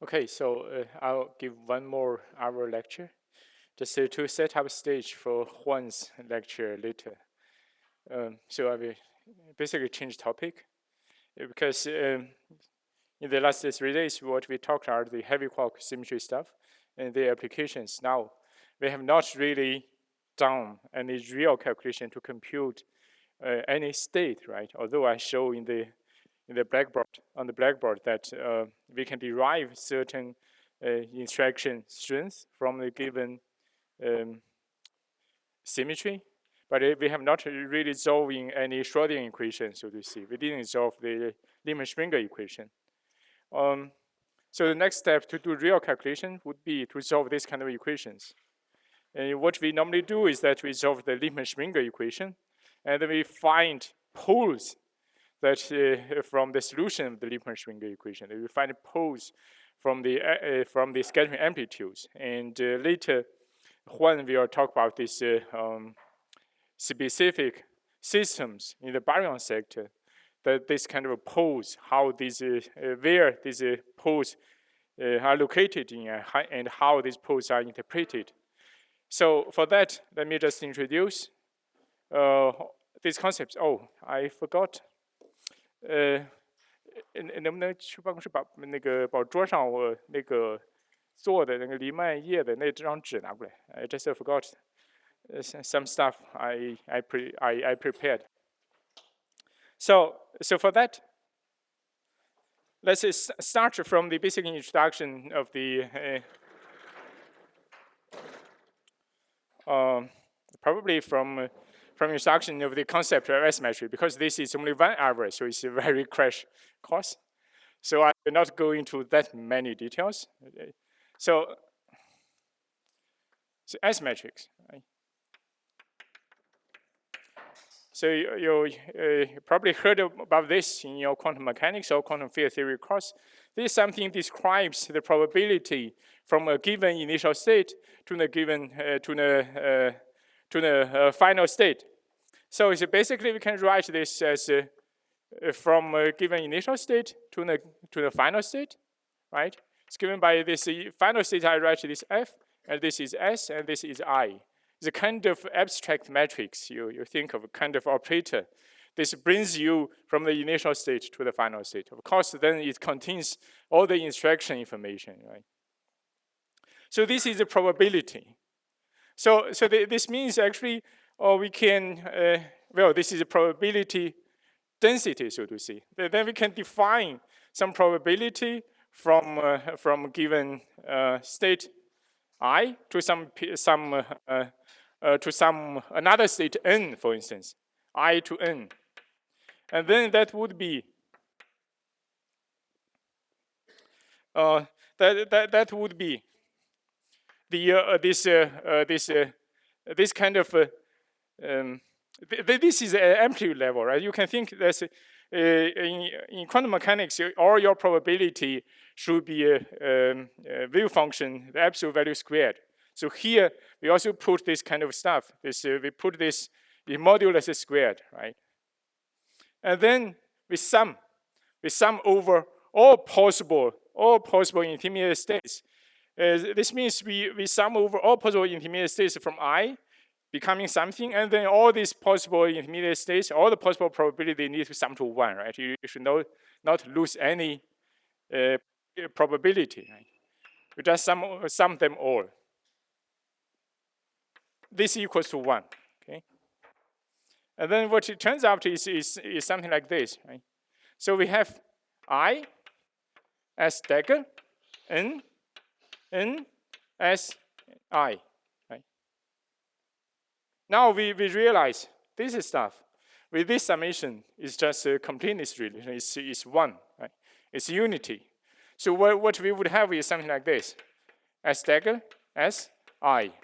Okay, so I'll give one more hour lecture, just to set up stage for Juan's lecture later. So I will basically change topic because in the last 3 days, what we talked are the heavy quark symmetry stuff and the applications. Now, we have not really done any real calculation to compute any state, right? Although I show in the blackboard that we can derive certain interaction strength from the given symmetry, but we have not really solving any Schrodinger equation, so to see. We didn't solve the Riemann-Schwinger equation. So the next step to do real calculation would be to solve this kind of equations. And what we normally do is that we solve the Riemann-Schwinger equation, and then we find poles that from the solution of the Riemann-Schwinger equation. We find poles from the scattering amplitudes, and later Juan will talk about this specific systems in the baryon sector. That this kind of poles, how these where these poles are located in, and how these poles are interpreted. So for that, let me just introduce these concepts. Oh, I forgot. 能不能去办公室把把桌上我那个做的那个黎曼叶的那张纸拿过来 I just forgot some stuff I prepared. So for that, let's start from the basic introduction of the probably from introduction of the concept of S-metric, because this is only 1 hour, so it's a very crash course. So I will not go into that many details. So S-metrics. Right? So you probably heard about this in your quantum mechanics or quantum field theory course. This is something describes the probability from a given initial state to the given to the final state. So it's basically we can write this as from a given initial state to the final state, right? It's given by this final state. I write this F, and this is S, and this is I. It's a kind of abstract matrix. You think of a kind of operator. This brings you from the initial state to the final state. Of course, then it contains all the interaction information, right? So this is a probability. So this means actually, we can, well, this is a probability density, so to say. Then we can define some probability from given state I to some another state n, for instance, I to n, and then that would be that would be the this kind of this is an amplitude level, right? You can think that in quantum mechanics, all your probability should be a wave function, the absolute value squared. So here we also put this kind of stuff. We put this in modulus squared, right? And then we sum over all possible intermediate states. This means we sum over all possible intermediate states from I becoming something, and then all these possible intermediate states, all the possible probability need to sum to 1, right? You should not lose any probability, right? You just sum them all. This equals to 1, okay? And then what it turns out is something like this, right? So we have I as dagger, n as I, right? Now we realize this is stuff. With this summation, it's just a completeness relation. It's 1, right? It's unity. So what we would have is something like this: S dagger as I.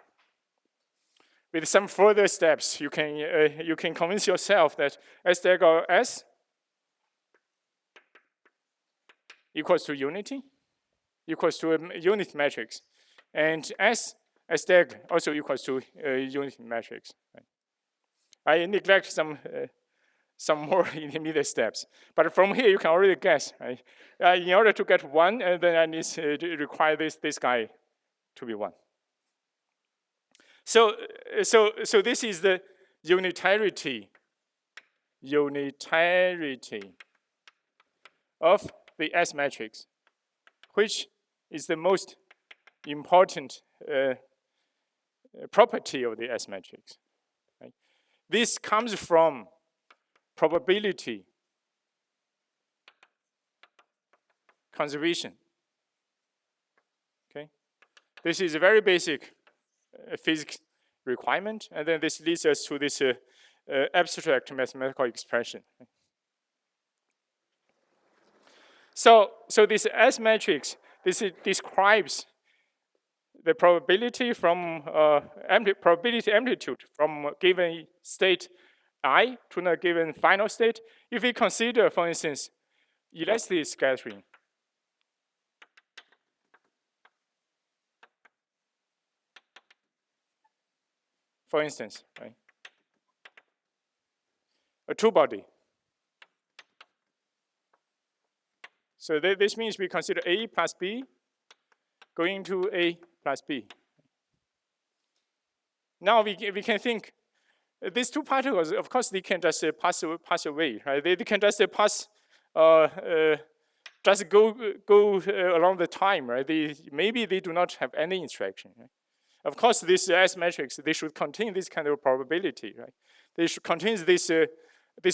With some further steps, you can convince yourself that S dagger S equals to unity, equals to a unit matrix, and S dagger also equals to a unit matrix. Right? I neglect some some more intermediate steps. But from here, you can already guess, right? In order to get 1, and then I need to require this guy to be 1. So this is the unitarity of the S matrix, which is the most important property of the S matrix. Right? This comes from probability conservation. Okay, this is a very basic physics requirement, and then this leads us to this abstract mathematical expression. So this S matrix, this describes the probability from probability amplitude from a given state I to a given final state. If we consider, for instance, elastic scattering, for instance, right? A two-body. So this means we consider A plus B going to A plus B. Now we can think these two particles, of course, they can just pass away, right? They can just pass, just go along the time, right? Maybe they do not have any interaction. Right? Of course, this S matrix, they should contain this kind of probability, right? They should contain this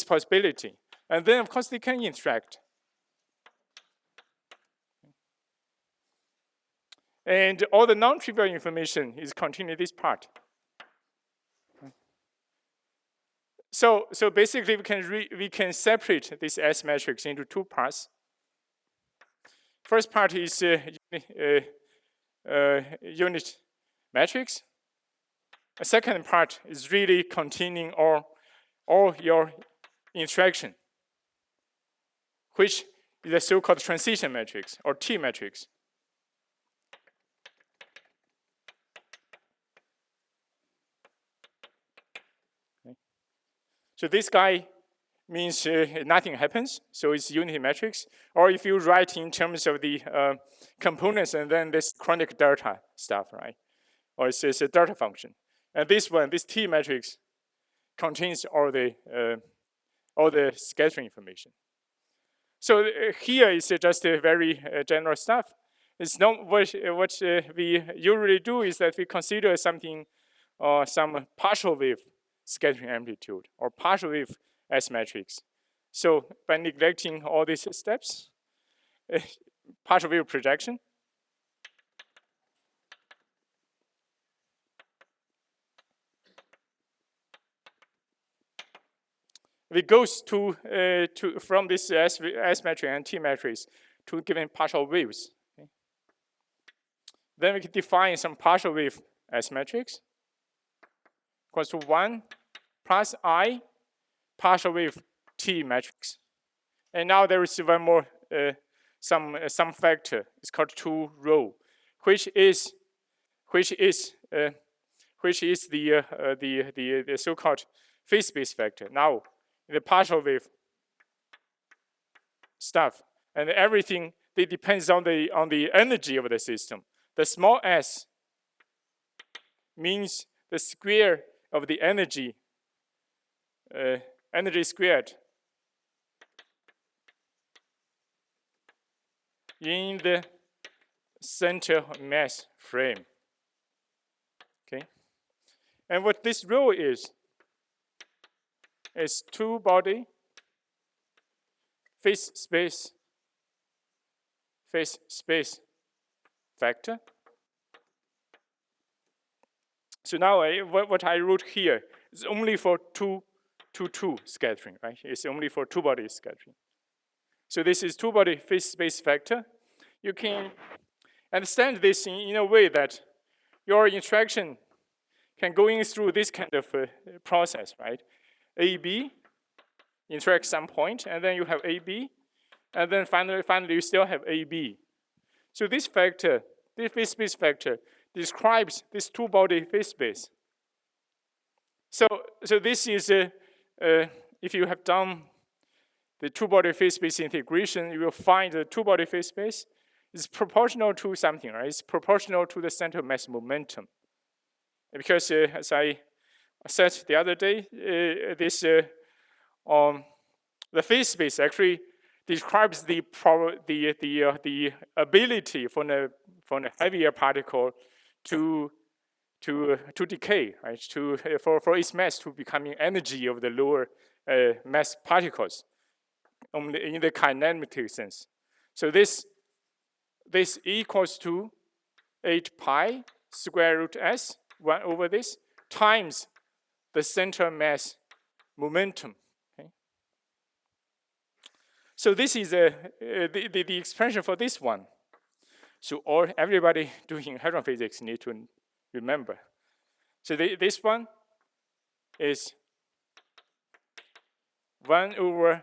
possibility, and then of course they can interact. And all the non-trivial information is contained in this part. So basically, we can separate this S matrix into two parts. First part is unit matrix. A second part is really containing all your interaction, which is the so-called transition matrix or T matrix. So this guy means nothing happens, so it's unity matrix. Or if you write in terms of the components and then this chronic delta stuff, right? Or it's a delta function. And this one, this T matrix, contains all the scattering information. So here is just a very general stuff. It's not what we usually do is that we consider something, some partial wave scattering amplitude or partial wave S matrix. So by neglecting all these steps, partial wave projection, we goes from this S matrix and T matrix to given partial waves. Okay. Then we can define some partial wave S matrix equals to 1 plus I partial wave T matrix. And now there is one more some factor. It's called 2 rho, which is the so-called phase space factor. Now the partial wave stuff and everything, it depends on the energy of the system. The small s means the square of the energy squared in the center mass frame. Okay, and what this rho is 2-body phase space factor. So now what I wrote here is only for 2-2 scattering, right? It's only for 2-body scattering. So this is 2-body phase space factor. You can understand this in a way that your interaction can go in through this kind of process, right? AB interact some point, and then you have AB, and then finally you still have AB. So this factor, this phase space factor, describes this 2-body phase space. So this is if you have done the two-body phase space integration, you will find the two-body phase space is proportional to something, right? It's proportional to the center of mass momentum. Because as I said the other day, the phase space actually describes the ability for the heavier particle to decay, right? For its mass to becoming energy of the lower mass particles, in the kinematic sense. So this equals to 8 pi square root s 1 over this times the center mass momentum. Okay? So this is the expression for this one. So everybody doing hadron physics need to remember. So this one is 1 over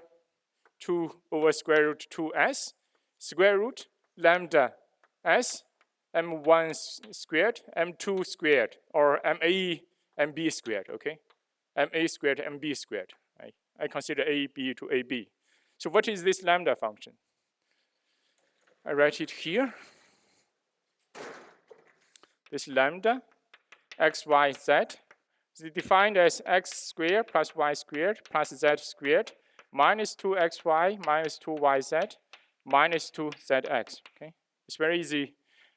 2 over square root 2s square root lambda s m1 squared m2 squared, or ma mb squared, okay? ma squared mb squared. I consider a, b to ab. So what is this lambda function? I write it here. This lambda x, y, z is defined as x squared plus y squared plus z squared minus 2xy minus 2yz minus 2zx. Okay, it's very easy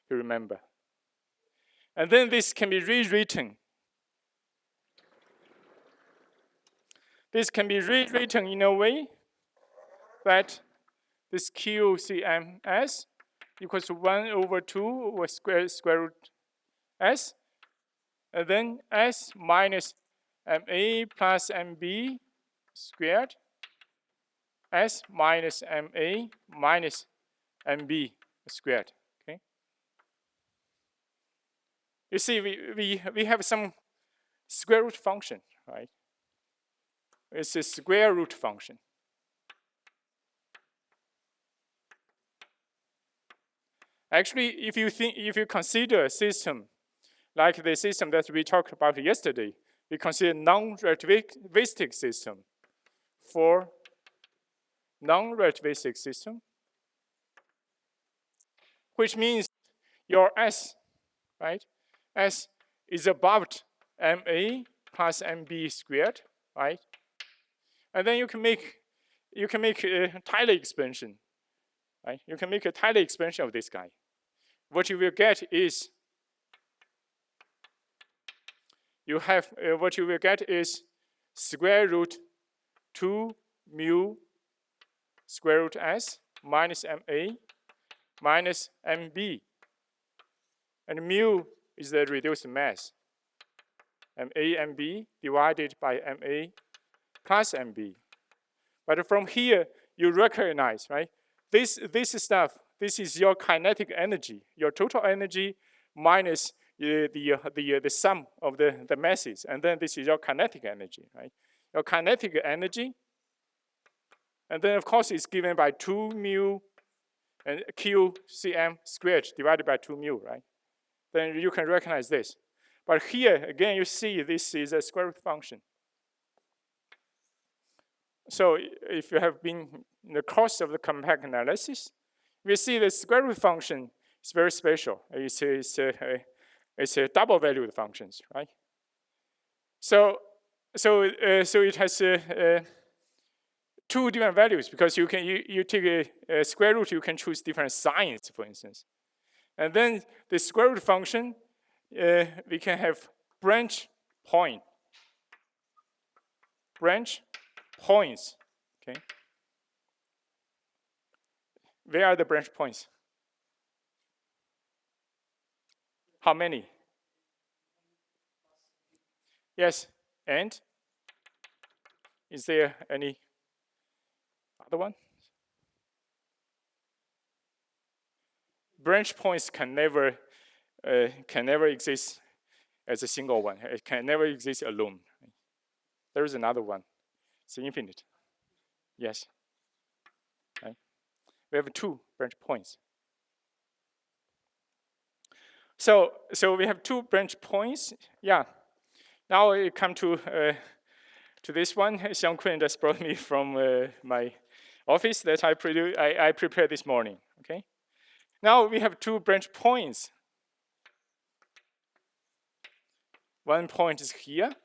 to remember. And then this can be rewritten. This can be rewritten in a way that this QCMS equals to 1 over 2 over square root s, and then s minus ma plus mb squared, s minus ma minus mb squared. Okay. You see, we have some square root function, right? It's a square root function. Actually, if you consider a system like the system that we talked about yesterday, we consider non-relativistic system. For non-relativistic system, which means your S, right? S is above MA plus MB squared, right? And then you can make a Taylor expansion, right? You can make a Taylor expansion of this guy. What you will get is square root 2 mu square root s minus ma minus mb, and mu is the reduced mass, ma mb divided by ma plus mb. But from here you recognize, right? This stuff. This is your kinetic energy, your total energy minus the sum of the masses, and then this is your kinetic energy, right? Your kinetic energy, and then of course it's given by 2 mu and QCM squared divided by 2 mu, right? Then you can recognize this. But here again, you see this is a square root function. So if you have been in the course of the compact analysis, we see the square root function is very special. It's a double valued functions, right? So it has two different values, because you take a square root, you can choose different signs, for instance. And then the square root function, we can have branch points. Okay. Where are the branch points? How many? Yes, and is there any other one? Branch points can never exist as a single one. It can never exist alone. There is another one. It's infinite. Yes. Right. We have 2 branch points. So we have 2 branch points. Yeah. Now we come to to this one. FENG Kun just brought me from my office that I prepared this morning. Okay. Now we have 2 branch points. One point is here,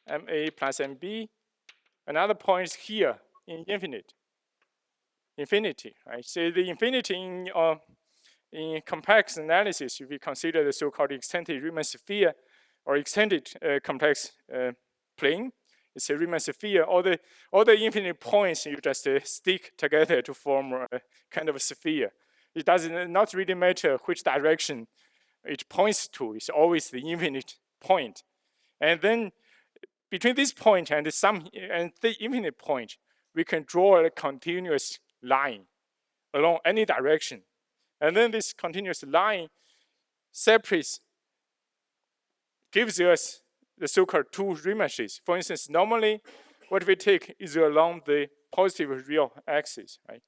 MA plus MB. Another point is here in infinity, right? So the infinity in complex analysis, if we consider the so-called extended Riemann sphere or extended complex plane, it's a Riemann sphere. All the infinite points you just stick together to form a kind of a sphere. It does not really matter which direction it points to. It's always the infinite point. And then between this point and the infinite point, we can draw a continuous line along any direction. And then this continuous line gives us the so-called 2 Riemann sheets. For instance, normally what we take is along the positive real axis, right?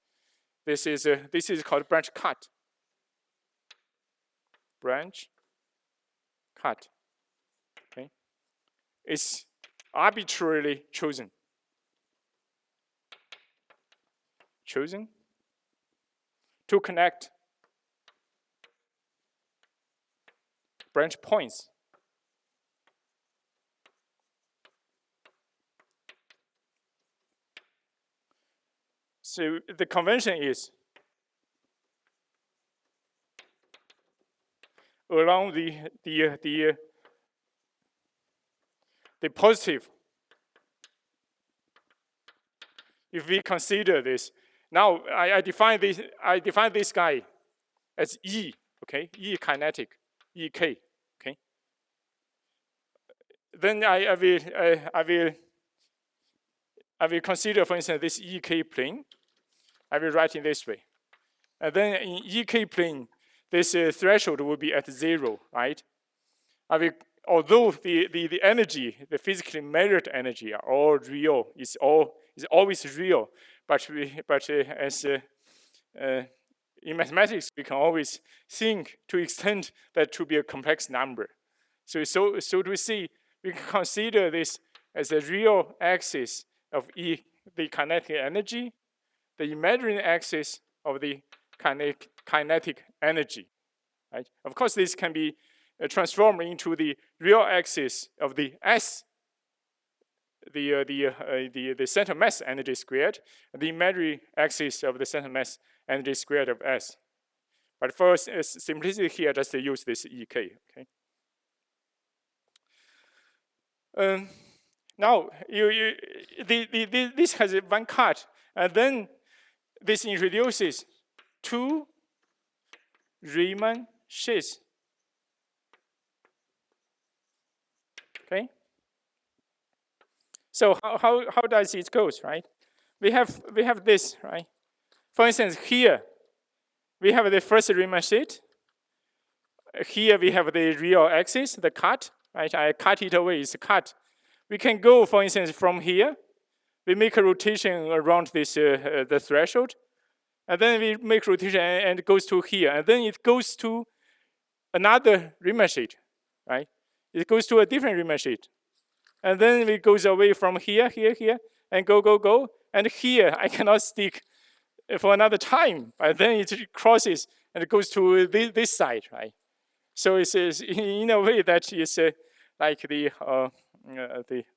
This is called branch cut. Branch cut. Okay, it's arbitrarily chosen to connect branch points. So the convention is along the positive. If we consider this, now I define this guy as E, okay? E kinetic, EK, okay? Then I will consider, for instance, this EK plane. I will write in this way. And then in EK plane, this threshold will be at 0, right? Although the energy, the physically measured energy are all real, is always real, but in mathematics, we can always think to extend that to be a complex number. So to see, we can consider this as a real axis of the kinetic energy, the imaginary axis of the kinetic energy, right? Of course, this can be transformed into the real axis of the S, the center mass energy squared, the imaginary axis of the center mass energy squared of S. But for simplicity here, just use this EK. Okay. Now this has one cut, and then this introduces 2 Riemann sheets. Okay. So how does it goes, right? We have this, right? For instance, here we have the first Riemann sheet. Here we have the real axis, the cut, right? I cut it away, it's cut. We can go, for instance, from here. We make a rotation around this the threshold, and then we make rotation and it goes to here, and then it goes to another Riemann sheet, right? It goes to a different Riemann sheet, and then it goes away from here, and go, and here I cannot stick for another time, but then it crosses and it goes to this side, right? So it's in a way that is like the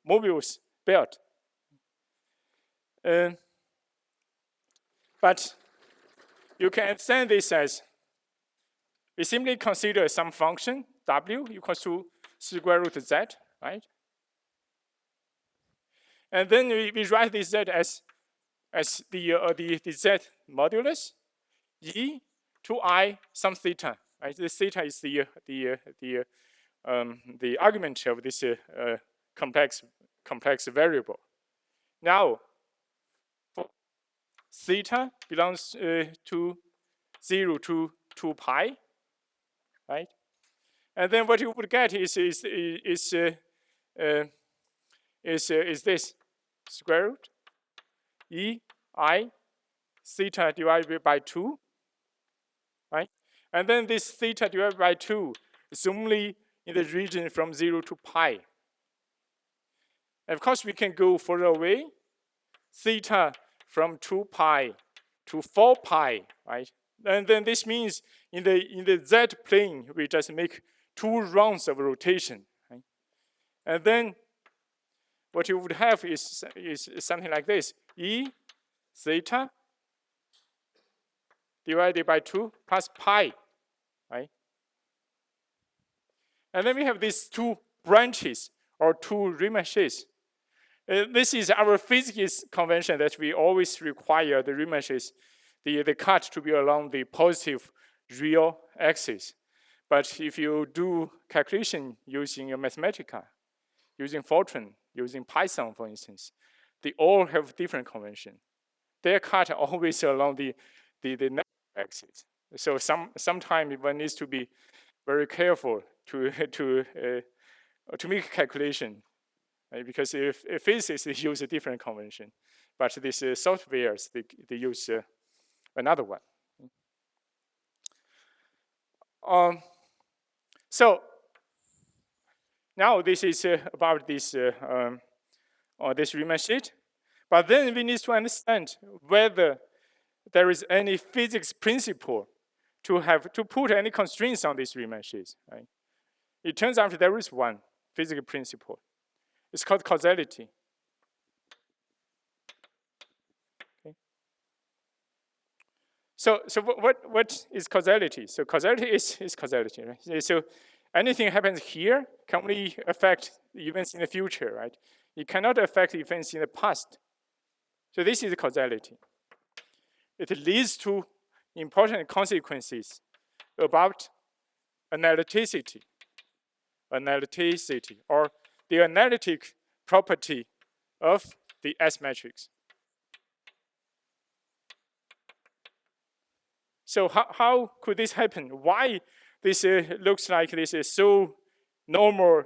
Mobius belt. But you can understand this as we simply consider some function w equals to square root z, right? And then we write this z as the z modulus e to I some theta, right? This theta is the argument of this complex variable. Now, theta belongs to 0 to 2 pi, right? And then what you would get is this square root e I theta divided by 2, right? And then this theta divided by 2 is only in the region from 0 to pi. And of course, we can go further away. Theta from 2 pi to 4 pi, right? And then this means in the z plane, we just make 2 rounds of rotation, right? And then what you would have is something like this: E theta divided by 2 plus pi, right? And then we have these 2 branches or 2 Riemann-Schicks. This is our physics convention that we always require the Riemann-Schicks, the cut to be along the positive real axis. But if you do calculation using a Mathematica, using Fortran, using Python, for instance, they all have different convention. Their cut are always along the negative axis. So sometimes one needs to be very careful to make a calculation, right? Because if physicists use a different convention, but these softwares they use another one. So now this is about this this Riemann-Schicks, but then we need to understand whether there is any physics principle to put any constraints on this Riemann-Schicks, right? It turns out there is one physical principle. It's called causality. Okay. So what is causality? So causality is causality, right? So anything happens here can only affect events in the future, right? It cannot affect events in the past. So this is causality. It leads to important consequences about analyticity, or the analytic property of the S matrix. So how could this happen? Why this looks like this is so normal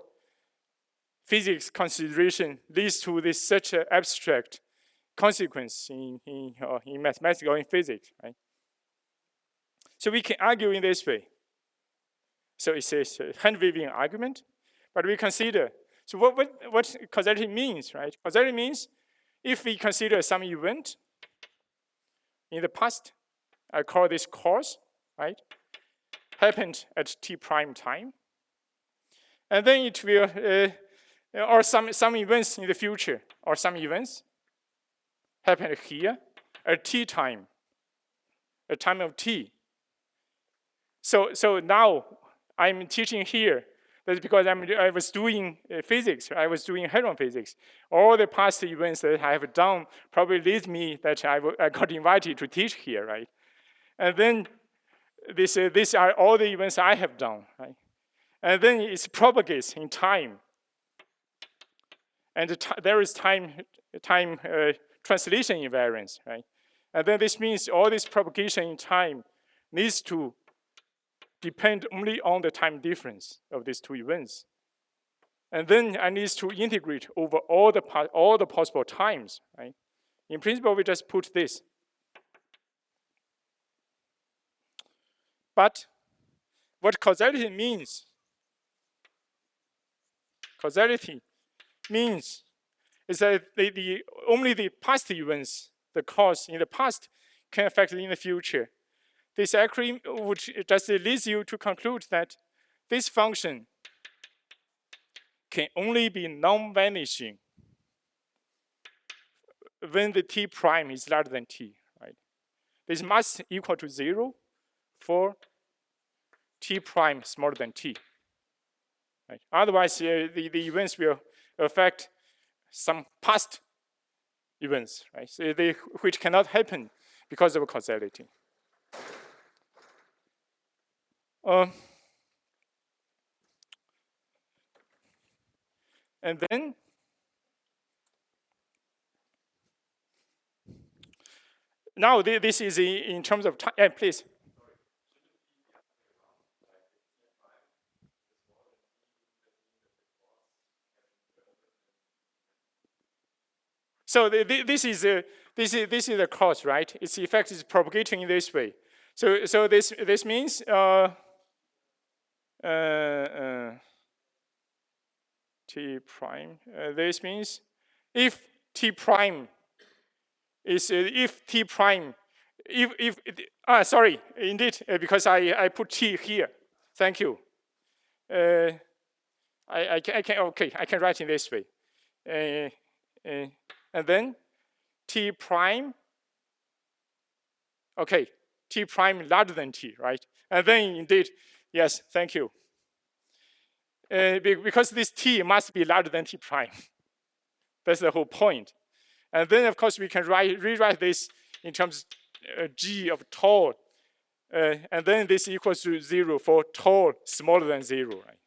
physics consideration leads to this such an abstract consequence in mathematics or in physics, right? So we can argue in this way. So it's a hand-waving argument, but we consider. So what causality means, right? Causality means if we consider some event in the past, I call this cause, right? Happened at t prime time, and then it will, or some events in the future, or some events happen here at t time, at time of t. So now I'm teaching here. That's because I was doing physics. I was doing hadron physics. All the past events that I have done probably lead me that I got invited to teach here, right? And then these are all the events I have done, right? And then it propagates in time. And there is time translation invariance, right? And then this means all this propagation in time needs to depend only on the time difference of these 2 events. And then I need to integrate over all the possible times, right? In principle, we just put this. But what causality means? Causality means is that only the past events, the cause in the past, can affect in the future. This actually just leads you to conclude that this function can only be non-vanishing when the t prime is larger than t, right? This must equal to 0 for t prime smaller than t, right? Otherwise, the events will affect some past events, right? So which cannot happen because of causality. And then now this is in terms of time. Please. So this is the cause, right? Its effect is propagating in this way. So this means t prime. This means if t prime is sorry, indeed, because I put t here. Thank you. I can write in this way, and then t prime. Okay, t prime larger than t, right? And then indeed, yes, thank you. Because this t must be larger than t prime. That's the whole point. And then, of course, we can rewrite this in terms of g of tau. And then this equals to 0 for tau smaller than 0. Right?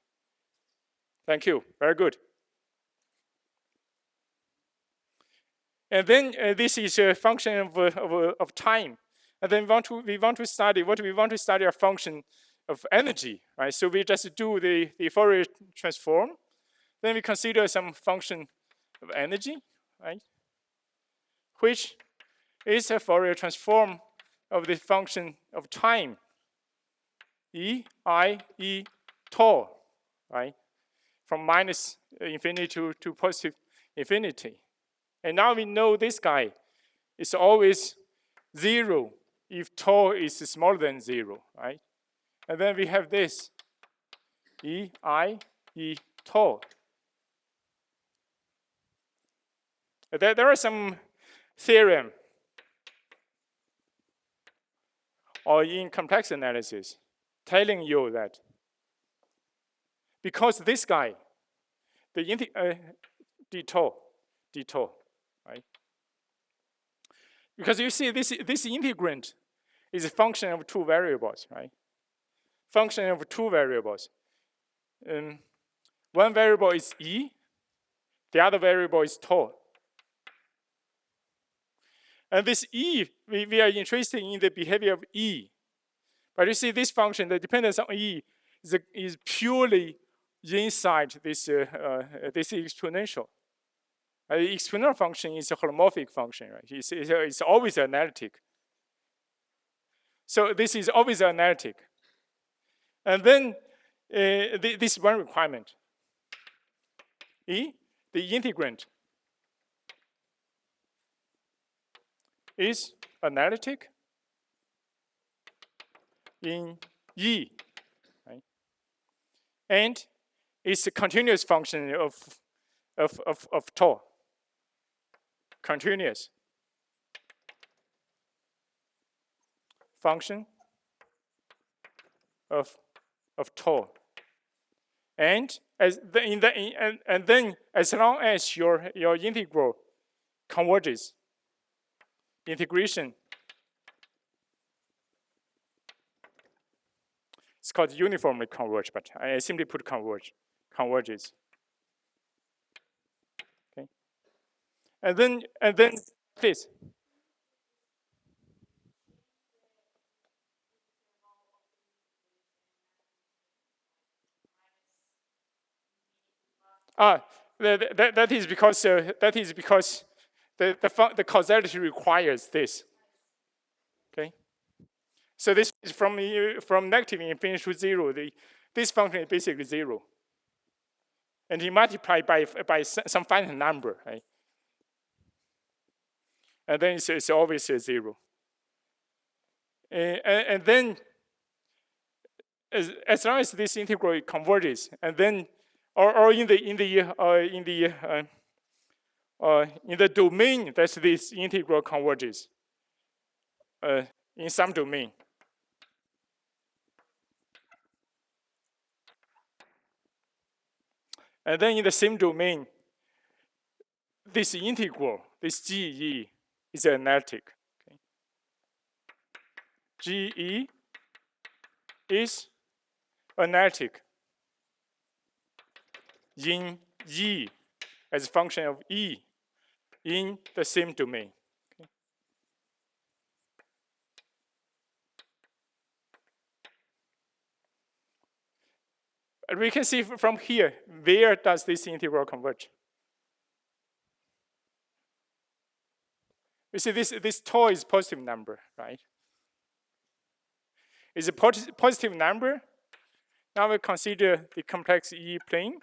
Thank you. Very good. And then this is a function of time. And then we want to study a function of energy, right? So we just do the Fourier transform. Then we consider some function of energy, right? Which is a Fourier transform of the function of time, e tau, right? From minus infinity to positive infinity. And now we know this guy is always 0 if tau is smaller than 0, right? And then we have this, e tau. There are some theorem or in complex analysis telling you that because this guy, the d tau, right? Because you see this integrand is a function of two variables, right? Function of two variables. One variable is e, the other variable is tau. And this e, we are interested in the behavior of e. But you see this function, the dependence on e is purely inside this exponential. The exponential function is a holomorphic function, right? It's always analytic. So this is always analytic. And then this one requirement. E, the integrand, is analytic in E, right? And it's a continuous function of tau. Continuous function of tau. And then as long as your integral converges, integration, it's called uniformly converge, but I simply put converges. Okay. And then this. That is because the causality requires this. Okay. So this is from negative infinity to 0. This function is basically 0, and you multiply by some finite number, right? And then it's always 0. And then as long as this integral converges, and then or in the domain that this integral converges, in some domain. And then in the same domain, this integral, this GE, is analytic. Okay. GE is analytic in E as a function of E in the same domain. Okay. We can see from here, where does this integral converge? You see this tau is positive number, right? It's a positive number. Now we consider the complex E plane.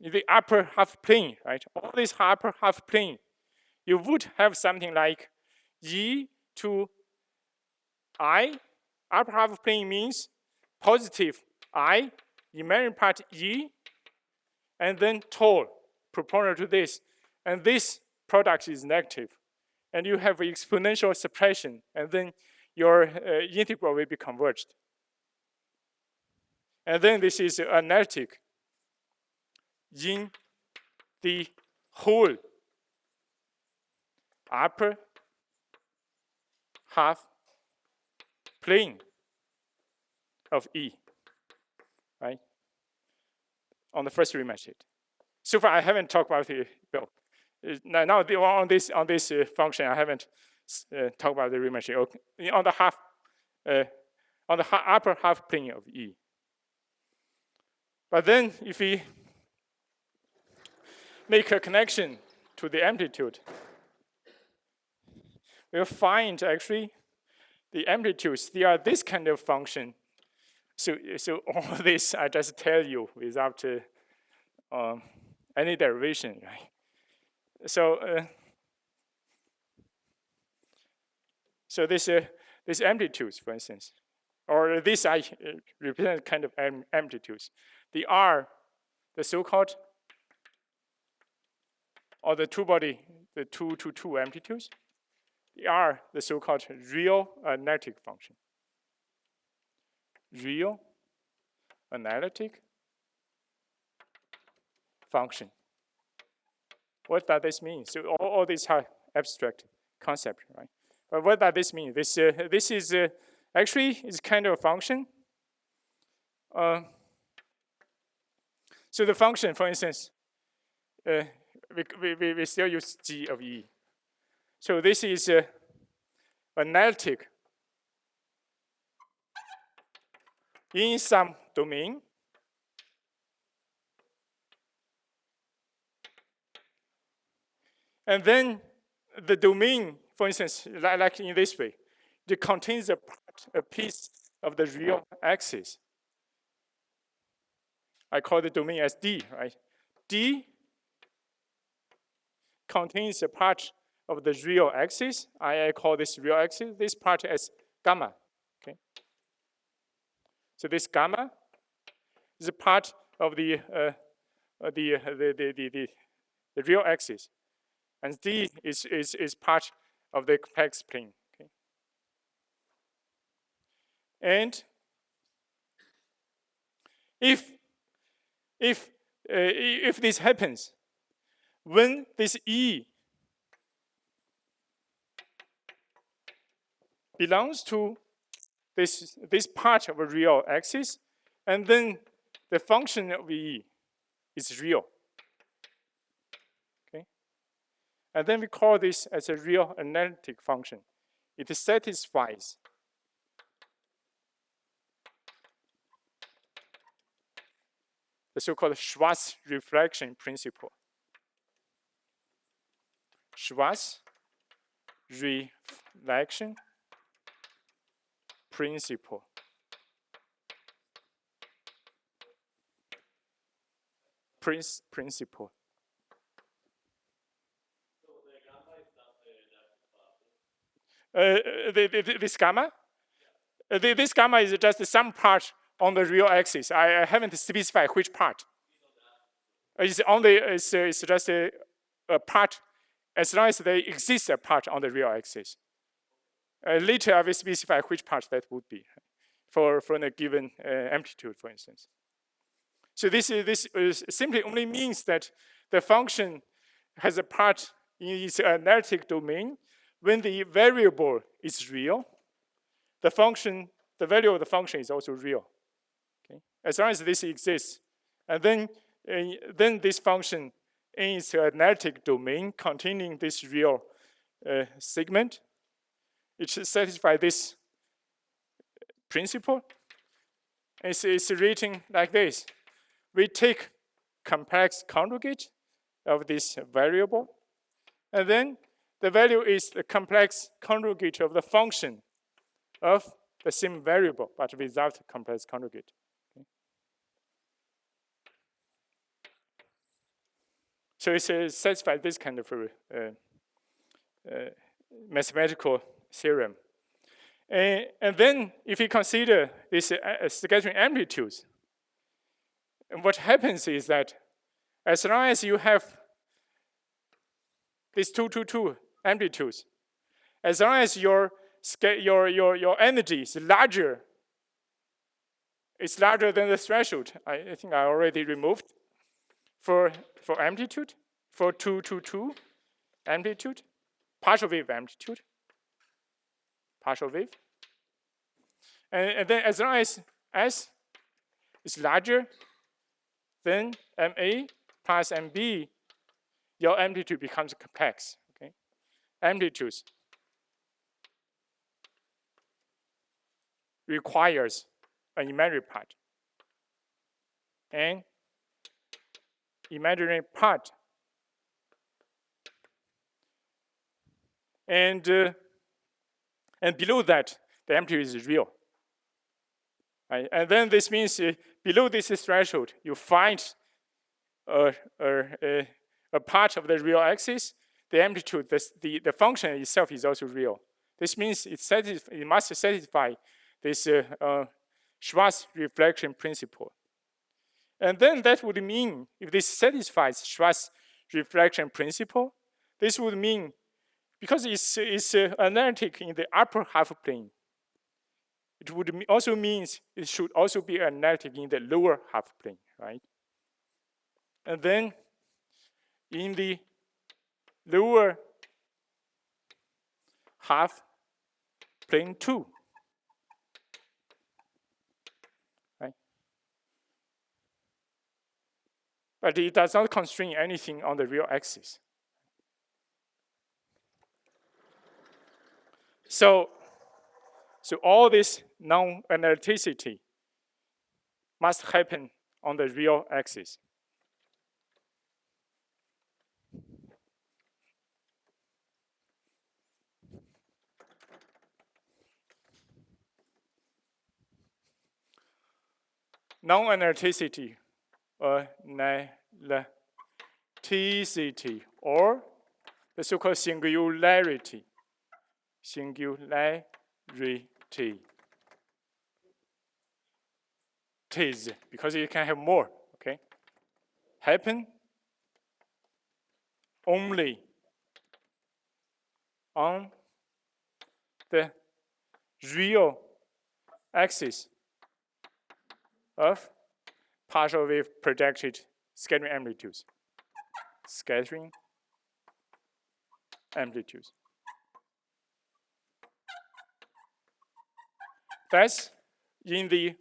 in the upper half plane, right? All this upper half plane, you would have something like E to I. Upper half plane means positive I, imaginary part E, and then tau proportional to this. And this product is negative. And you have exponential suppression, and then your integral will be converged. And then this is analytic in the whole upper half plane of E, right? On the first Riemann sheet. So far, I haven't talked about the bill. Now on this function, I haven't talked about the Riemann sheet. Okay. On the upper half plane of E. But then, if we make a connection to the amplitude, we'll find actually the amplitudes. They are this kind of function. So all this I just tell you without any derivation, right? So this amplitudes, for instance, or this I represent kind of amplitudes. They are the so-called, or the two-body, the 2 to 2 amplitudes. They are the so-called real analytic function. Real analytic function. What does this mean? So all these are abstract concepts, right? But what does this mean? This is actually is kind of a function. So the function, for instance, we still use G of E. So this is analytic in some domain. And then the domain, for instance, like in this way, it contains a piece of the real axis. I call the domain as D, right? D contains a part of the real axis. I call this real axis, this part as gamma, okay? So this gamma is a part of the real axis. And D is part of the complex plane, okay? And if this happens, when this E belongs to this part of a real axis, and then the function of E is real. Okay? And then we call this as a real analytic function. It satisfies the so-called Schwarz reflection principle. Schwarz reflection principle. Principle. This gamma? This gamma is just some part on the real axis. I haven't specified which part. It's just a part, as long as there exists a part on the real axis. Later, I will specify which part that would be for a given amplitude, for instance. So this simply only means that the function has a part in its analytic domain when the variable is real. The value of the function is also real. Okay? As long as this exists, and then this function in its analytic domain containing this real segment, it should satisfy this principle. It's written like this. We take complex conjugate of this variable, and then the value is the complex conjugate of the function of the same variable, but without complex conjugate. Okay. So it satisfies this kind of mathematical theorem. And then if you consider this scattering amplitudes, what happens is that as long as you have these 2 amplitudes, as long as your energy is larger, it's larger than the threshold. I think I already removed for amplitude, for 2 amplitude, partial wave amplitude, partial wave. And then as long as S is larger than MA plus MB, your amplitude becomes complex. Okay, amplitudes requires an imaginary part, and imaginary part, and below that the amplitude is real. Right? And then this means below this threshold you find a part of the real axis. The amplitude, the function itself is also real. This means it must satisfy this Schwarz reflection principle. And then that would mean, if this satisfies Schwarz reflection principle, this would mean, because it's analytic in the upper half plane, it would also means it should also be analytic in the lower half plane, right? And then in the lower half plane 2, right? But it does not constrain anything on the real axis. So all this non-analyticity must happen on the real axis. Non-analyticity, or the so-called singularity. Tis, because you can have more, okay? Happen only on the real axis of partial wave projected scattering amplitudes. Scattering amplitudes. That's in the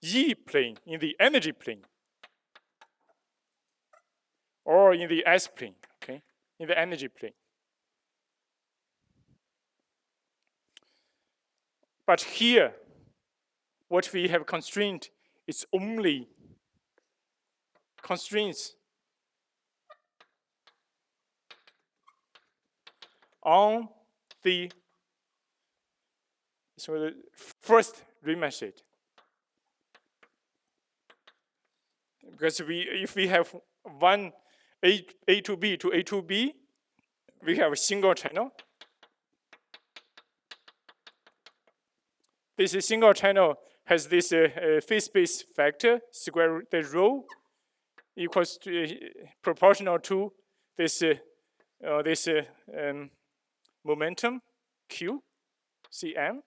E plane, in the energy plane, or in the S plane, okay? In the energy plane. But here, what we have constrained is only constraints on the first Riemann sheet. Because if we have one A to B to A to B, we have a single channel. This single channel has this phase space factor, square root the rho, equals to proportional to this momentum Q, Cm,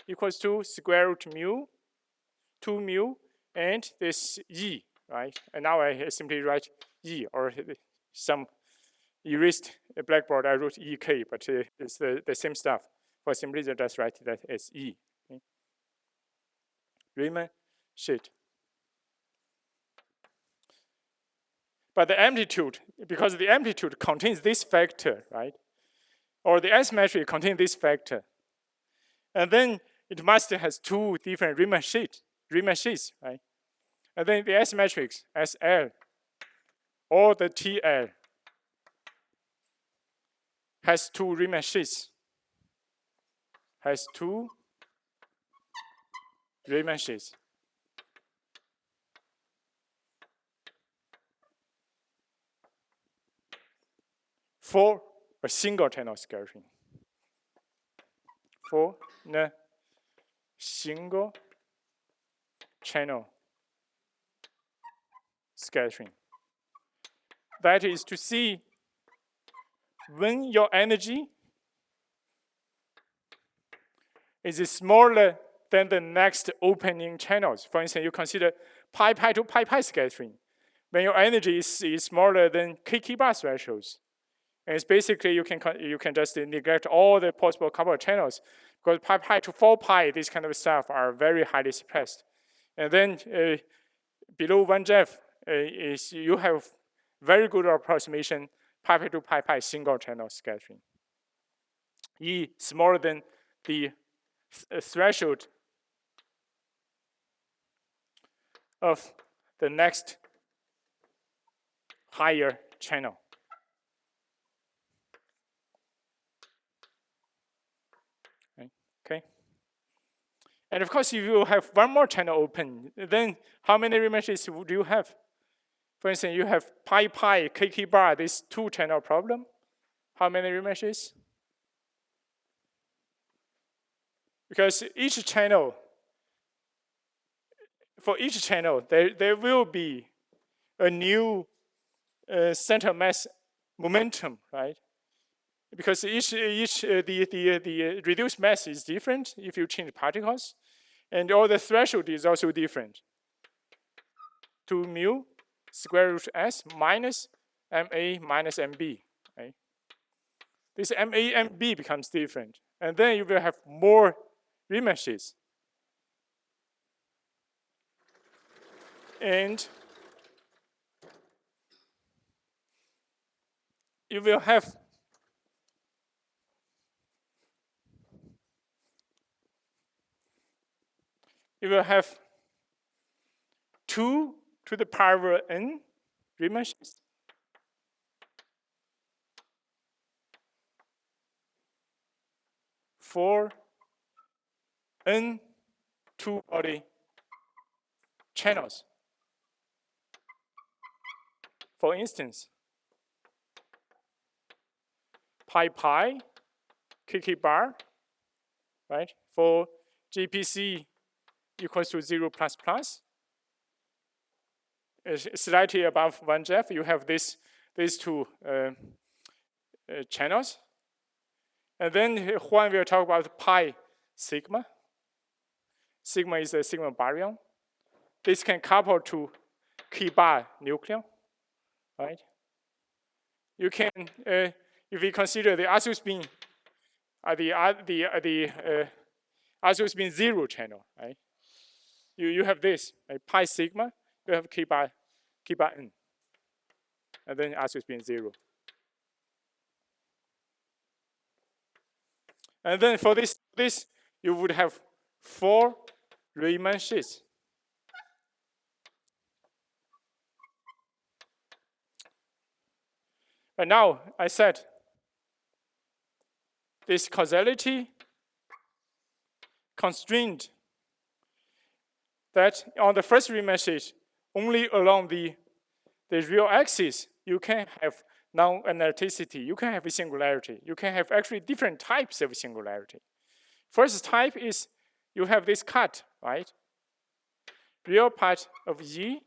equals to square root mu, 2 mu, and this E, right? And now I simply write E, or some erased blackboard, I wrote EK, but it's the same stuff. For simplicity, just write that as E. Okay? Riemann sheet. But the amplitude, because the amplitude contains this factor, right? Or the S matrix contains this factor. And then it must have two different Riemann sheets, right? And then the S matrix, SL, or the TL, has two Riemann sheets. Has two Riemann. for a single channel scattering. For the single channel scattering. That is to see when your energy is smaller than the next opening channels. For instance, you consider pi to pi scattering. When your energy is smaller than kk bar thresholds, and it's basically you can just neglect all the possible couple of channels, because pi to 4 pi, this kind of stuff are very highly suppressed. And then below 1 Jeff is you have very good approximation pi to pi single channel scattering. E smaller than the threshold of the next higher channel. Okay. And of course, if you have one more channel open, then how many remeshes do you have? For instance, you have pi kk bar, this 2-channel problem. How many remeshes? Because each channel, for each channel, there will be a new center mass momentum, right? Because the reduced mass is different if you change particles, and all the threshold is also different. 2 mu square root s minus ma minus mb, right? This ma mb becomes different, and then you will have more remeshes. And you will have you will have 2 to the power n remeshes. For n two-body channels. For instance, pi kk bar, right? For GPC equals to 0 plus plus, slightly above 1 Jeff, you have these 2 channels. And then Juan will talk about pi sigma. Sigma is a sigma baryon. This can couple to k bar nucleon, right? You can, if we consider the azimuth spin, the azimuth spin 0 channel, right? You have this, right? Pi sigma, you have k bar n, and then azimuth spin 0. And then for this you would have 4 Riemann sheets. And now I said this causality constrained that on the first Riemann sheet, only along the real axis, you can have non-analyticity, you can have a singularity. You can have actually different types of singularity. First type is you have this cut, right? Real part of E,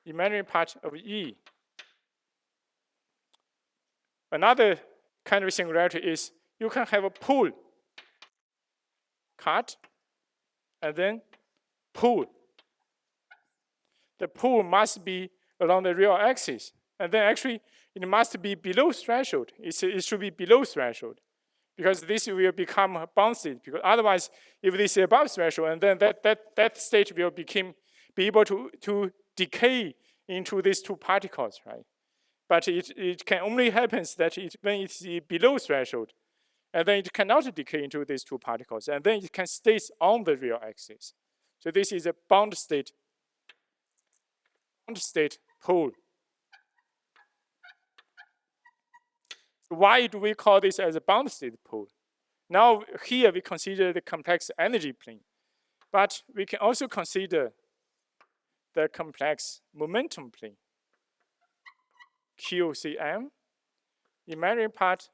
imaginary part of E. Another kind of singularity is you can have a pool, cut, and then pool. The pool must be along the real axis, and then actually it must be below threshold. It should be below threshold, because this will become a bound state. Because otherwise, if this is above threshold, and then that state will be able to decay into these 2 particles, right? But it can only happen that when it's below threshold, and then it cannot decay into these 2 particles, and then it can stay on the real axis. So this is a bound state pole. Why do we call this as a bound state pole? Now here we consider the complex energy plane, but we can also consider the complex momentum plane, QCM, imaginary part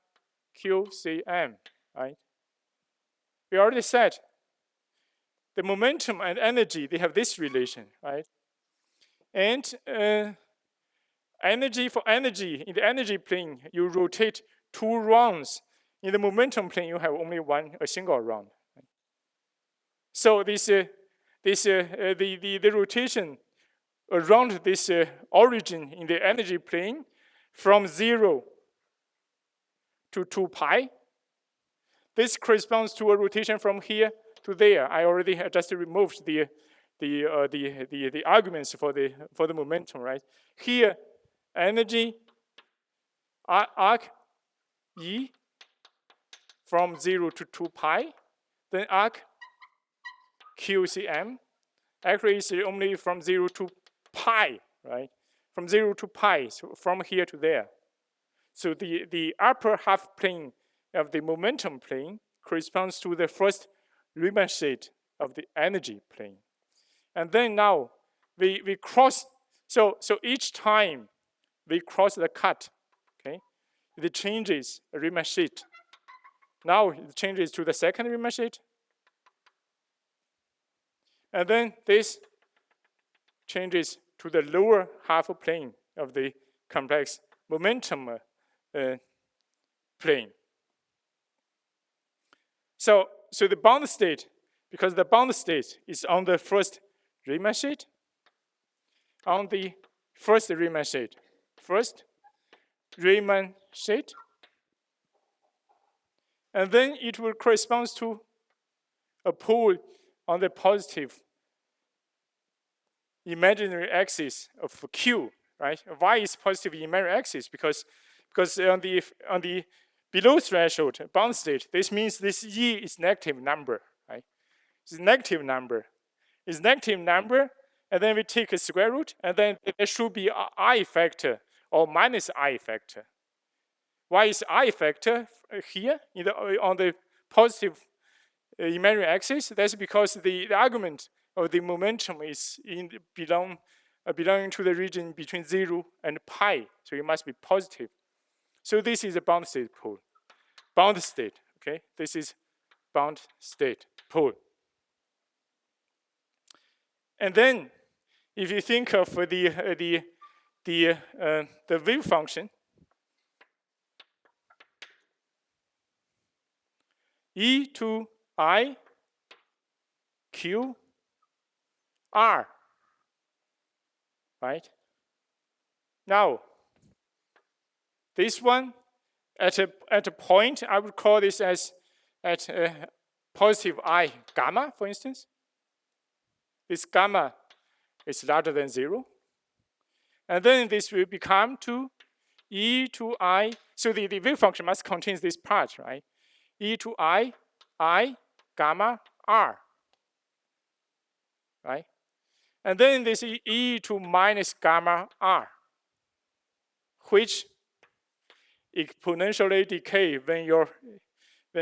QCM, right? We already said the momentum and energy, they have this relation, right? And energy for energy, in the energy plane, you rotate 2 rounds. In the momentum plane, you have only a single round. So the rotation around this origin in the energy plane from 0 to 2 pi, this corresponds to a rotation from here to there. I already just removed the arguments for the momentum, right? Here, energy arc E from 0 to 2 pi, then arc QCM actually is only from 0 to pi, right? From 0 to pi, so from here to there. So the upper half plane of the momentum plane corresponds to the first Riemann state of the energy plane. And then now we cross, so each time we cross the cut, okay, it changes a Riemann state. Now it changes to the second Riemann state. And then this changes to the lower half plane of the complex momentum plane. So the bound state, because the bound state is on the first Riemann state, on the first Riemann state, and then it will correspond to a pole on the positive imaginary axis of Q, right? Why is positive imaginary axis? Because on the below threshold bound state, this means this E is negative number, right? It's negative number. It's negative number, and then we take a square root, and then there should be a I factor or minus I factor. Why is I factor here on the positive imaginary axis? That's because the argument of the momentum is belonging to the region between 0 and pi, so it must be positive. So this is a bound state pole. Bound state, okay? This is bound state pole. And then, if you think of the wave function, E to I Q R, right? Now, this one at a point, I would call this as at positive I gamma, for instance. This gamma is larger than 0. And then this will become to E to I. So the wave function must contain this part, right? E to I gamma R, right? And then this is E to minus gamma R, which exponentially decay when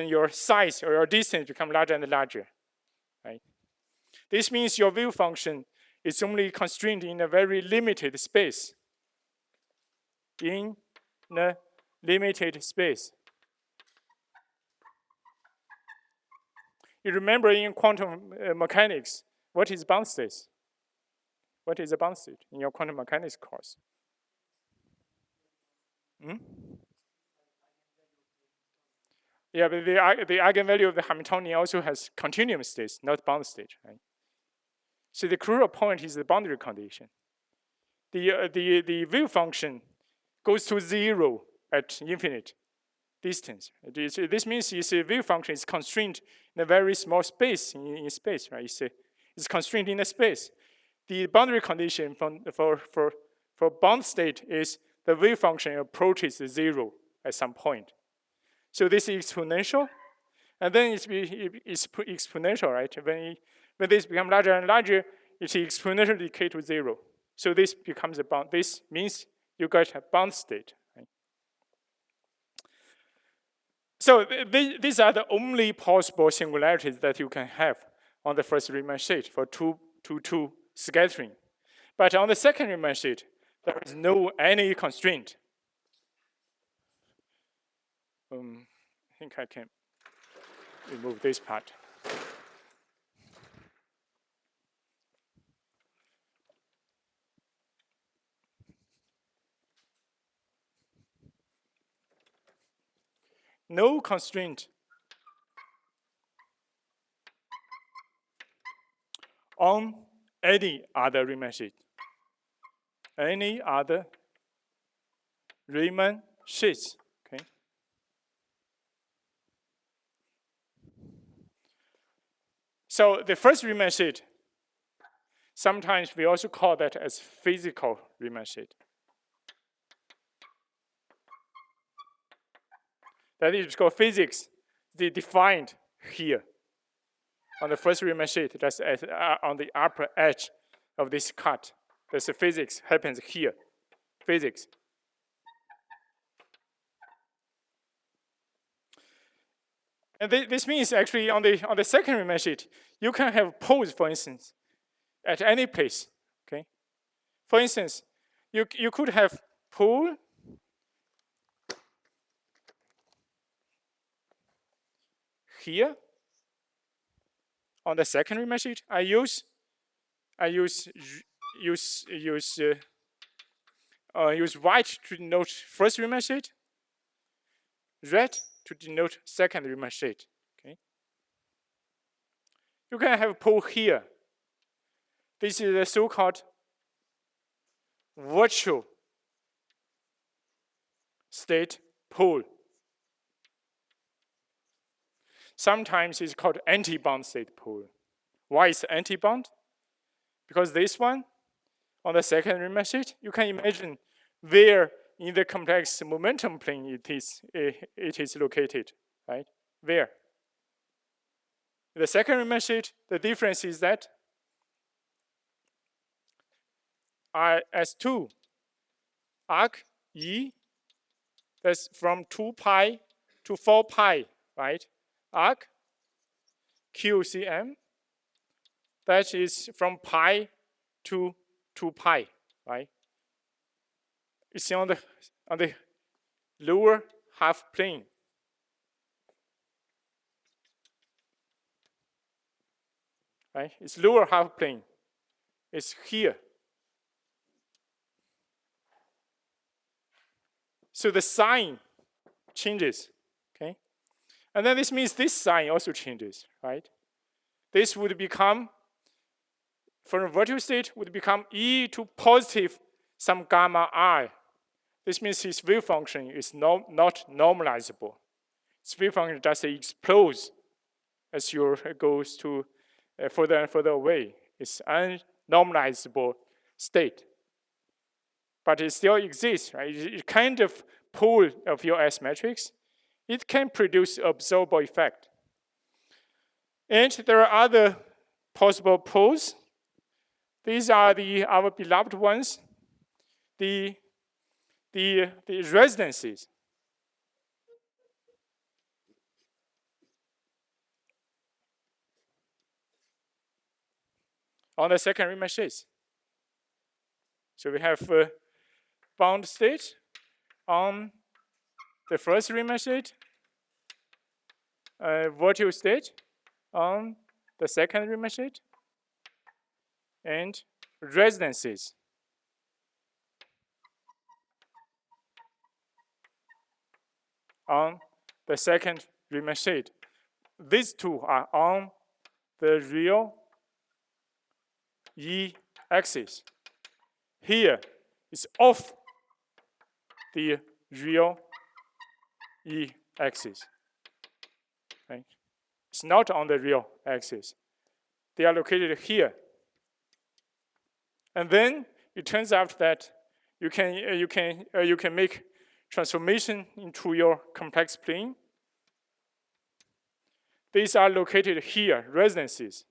your size or your distance become larger and larger, right? This means your wave function is only constrained in a very limited space. In a limited space. You remember in quantum mechanics, what is bound state? What is a bound state in your quantum mechanics course? Yeah, but the eigenvalue of the Hamiltonian also has continuum states, not bound state, right? So the crucial point is the boundary condition. The wave function goes to 0 at infinite distance. This means its wave function is constrained in a very small space in space, right? It's constrained in a space. The boundary condition for bound state is the wave function approaches 0 at some point. So this is exponential, and then it's exponential, right? When this becomes larger and larger, it's exponential decay to 0. So this becomes a bound. This means you get a bound state. Right? So these are the only possible singularities that you can have on the first Riemann state for 2-2 scattering. But on the second Riemann state, there is no any constraint. I think I can remove this part. No constraint on any other Riemann sheet. Any other Riemann sheets. Okay. So the first Riemann sheet, sometimes we also call that as physical Riemann sheet. That is called physics. They defined here on the first Riemann sheet. That's on the upper edge of this cut. That's the physics happens here. Physics. And this means actually on the second Riemann sheet, you can have poles, for instance, at any place. Okay. For instance, you could have pole here on the second Riemann sheet. I use white to denote first Riemann sheet, red to denote second Riemann sheet. Okay. You can have a pole here. This is the so-called virtual state pole. Sometimes it's called anti-bond state pole. Why is anti-bond? Because this one, on the second Riemann sheet, you can imagine where in the complex momentum plane it is located, right? Where? In the second Riemann sheet, the difference is that S2 arc E, that's from 2 pi to 4 pi, right? Arc QCM, that is from pi to 2 pi, right? It's on the lower half plane. Right? It's lower half plane. It's here. So the sign changes. Okay? And then this means this sign also changes, right? This would become, for a vertical state, would become e to positive some gamma I. This means its wave function is not normalizable. Its wave function just explodes as you goes to further and further away. It's an unnormalizable state. But it still exists, right? It kind of pole of your S matrix. It can produce observable effect. And there are other possible poles. These are our beloved ones, the resonances. On the second Riemann sheet. So we have bound state on the first Riemann sheet, vertical state on the second Riemann sheet, and resonances on the second Riemann sheet. These two are on the real E axis. Here is off the real E axis. Right? It's not on the real axis. They are located here. And then it turns out that you can make transformation into your complex plane. These are located here, resonances.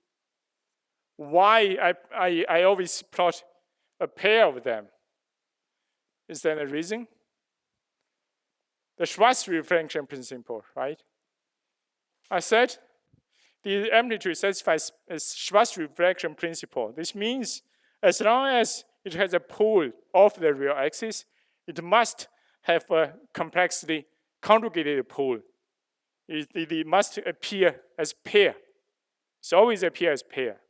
Why I always plot a pair of them? Is there a reason? The Schwarz reflection principle, right? I said the amplitude satisfies a Schwarz reflection principle. This means as long as it has a pole off the real axis, it must have a complexity conjugated pole. It must appear as pair. It's always appear as pair.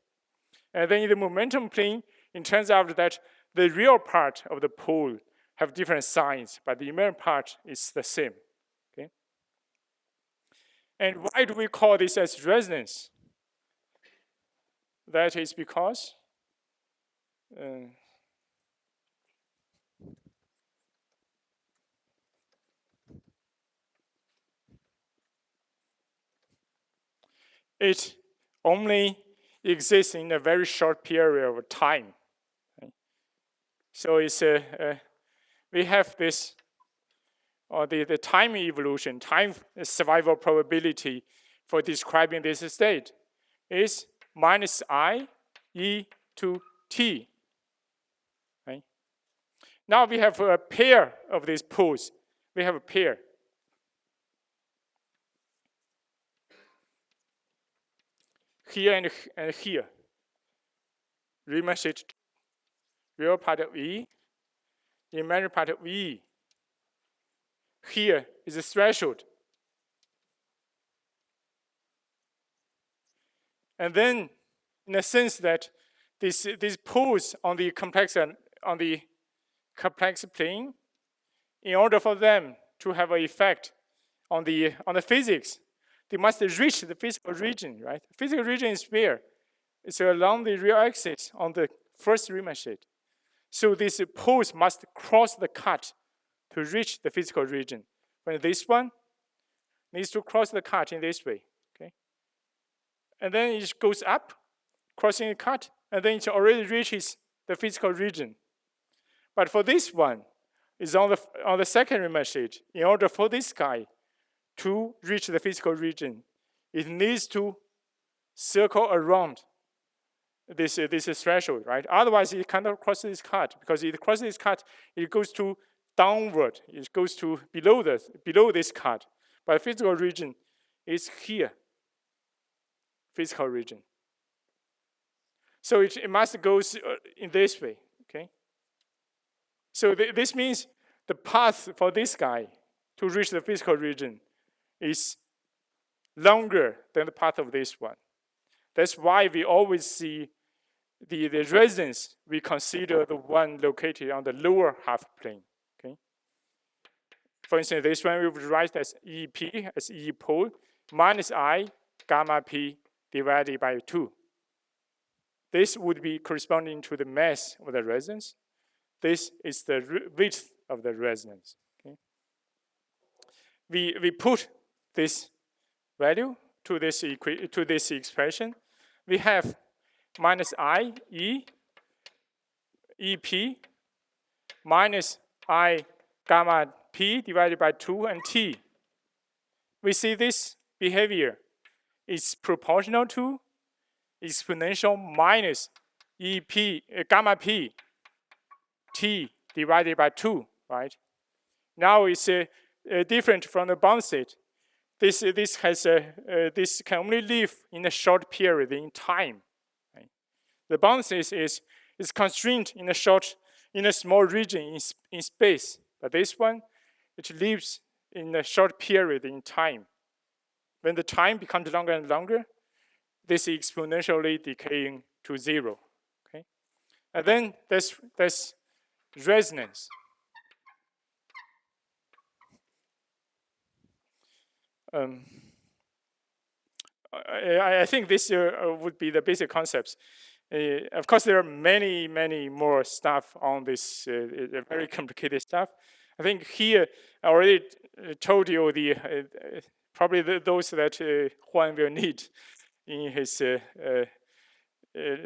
And then in the momentum plane, it turns out that the real part of the pole have different signs, but the imaginary part is the same. Okay? And why do we call this as resonance? That is because it only exists in a very short period of time. Okay? So it's we have this, or the time evolution, time survival probability for describing this state is minus I e to t. Right? Now we have a pair of these poles. We have a pair. Here and here. Riemann state real part of E, imaginary part of E. Here is the threshold. And then, in a sense that these poles on the complex plane, in order for them to have an effect on the physics, they must reach the physical region, right? The physical region is where? It's along the real axis on the first Riemann sheet. So these poles must cross the cut to reach the physical region. When this one needs to cross the cut in this way, okay? And then it goes up, crossing the cut, and then it already reaches the physical region. But for this one, it's on the second Riemann sheet. In order for this guy to reach the physical region, it needs to circle around this threshold, right? Otherwise, it cannot cross this cut, because if it crosses this cut, it goes to downward. It goes to below this cut. But physical region is here, physical region. So it must go in this way, okay? So this means the path for this guy to reach the physical region is longer than the path of this one. That's why we always see the resonance, we consider the one located on the lower half plane. Okay? For instance, this one we would write as EP, as E pole, minus I gamma P divided by 2. This would be corresponding to the mass of the resonance. This is the width of the resonance. Okay? We put this value to this expression. We have minus I E EP minus I gamma P divided by 2 and T. We see this behavior is proportional to exponential minus EP gamma P T divided by 2, right? Now it's different from the bound state. This can only live in a short period in time. Right? The bound state is constrained in a small region in space. But this one, it lives in a short period in time. When the time becomes longer and longer, this is exponentially decaying to 0. Okay, and then there's resonance. I think this would be the basic concepts. Of course, there are many, many more stuff on this very complicated stuff. I think here I already told you probably those that Juan will need in his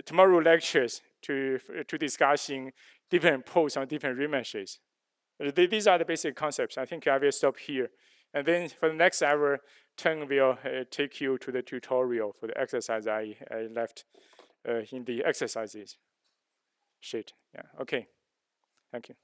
tomorrow lectures to discussing different poles on different Riemann sheets. These are the basic concepts. I think I will stop here. And then for the next hour, Teng will take you to the tutorial for the exercise I left in the exercises sheet. Yeah, okay. Thank you.